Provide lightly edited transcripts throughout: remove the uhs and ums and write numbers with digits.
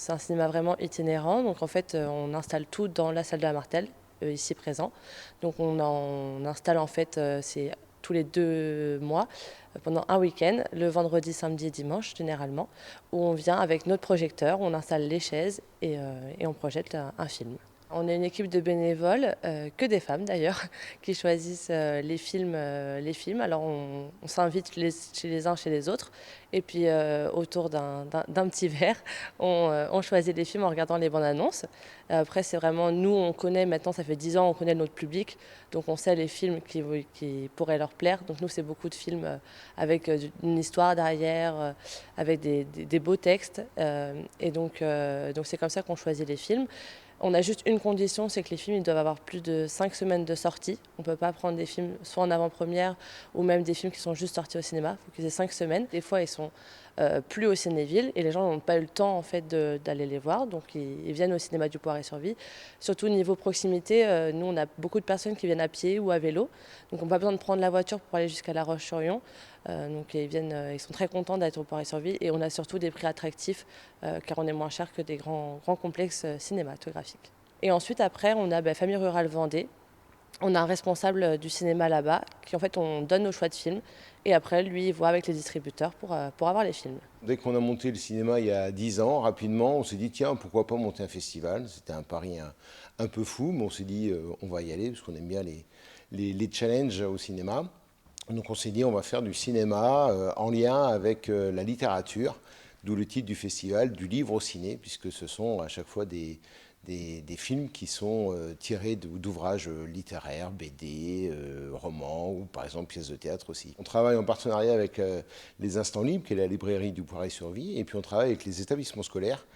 C'est un cinéma vraiment itinérant, donc en fait on installe tout dans la salle de la Martelle, ici présent. Donc on installe en fait, c'est tous les 2 mois, pendant un week-end, le vendredi, samedi et dimanche généralement, où on vient avec notre projecteur, on installe les chaises et on projette un film. On est une équipe de bénévoles, que des femmes d'ailleurs, qui choisissent les films. Alors on s'invite chez les uns chez les autres, et puis autour d'un petit verre, on choisit les films en regardant les bandes annonces. Après c'est vraiment, nous on connaît maintenant, ça fait 10 ans, on connaît notre public, donc on sait les films qui pourraient leur plaire. Donc nous c'est beaucoup de films avec une histoire derrière, avec des beaux textes, et donc c'est comme ça qu'on choisit les films. On a juste une condition, c'est que les films ils doivent avoir plus de 5 semaines de sortie. On ne peut pas prendre des films soit en avant-première ou même des films qui sont juste sortis au cinéma. Il faut qu'ils aient 5 semaines. Des fois, ils sont plus au Cinéville et les gens n'ont pas eu le temps en fait d'aller les voir. Donc ils viennent au cinéma du Poiré-sur-Vie. Surtout niveau proximité, nous on a beaucoup de personnes qui viennent à pied ou à vélo. Donc on n'a pas besoin de prendre la voiture pour aller jusqu'à La Roche-sur-Yon. Donc ils sont très contents d'être au Poiré-sur-Vie et on a surtout des prix attractifs car on est moins cher que des grands complexes cinématographiques. Et ensuite après on a Famille Rurale Vendée. On a un responsable du cinéma là-bas qui en fait on donne nos choix de films et après lui il voit avec les distributeurs pour avoir les films. Dès qu'on a monté le cinéma il y a 10 ans, rapidement, on s'est dit tiens, pourquoi pas monter un festival. C'était un pari un peu fou, mais on s'est dit on va y aller parce qu'on aime bien les challenges au cinéma. Donc on s'est dit on va faire du cinéma en lien avec la littérature, d'où le titre du festival, du livre au ciné, puisque ce sont à chaque fois des films qui sont tirés d'ouvrages littéraires, BD, romans ou par exemple pièces de théâtre aussi. On travaille en partenariat avec les Instants Libres, qui est la librairie du Poiré-sur-Vie, et puis on travaille avec les établissements scolaires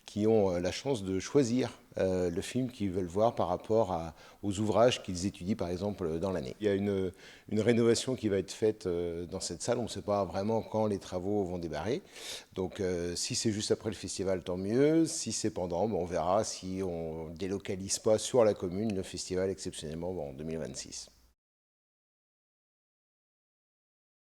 qui ont la chance de choisir le film qu'ils veulent voir par rapport aux ouvrages qu'ils étudient par exemple dans l'année. Il y a une rénovation qui va être faite dans cette salle, on ne sait pas vraiment quand les travaux vont démarrer. Donc si c'est juste après le festival, tant mieux. Si c'est pendant, on verra si on ne délocalise pas sur la commune le festival exceptionnellement en 2026.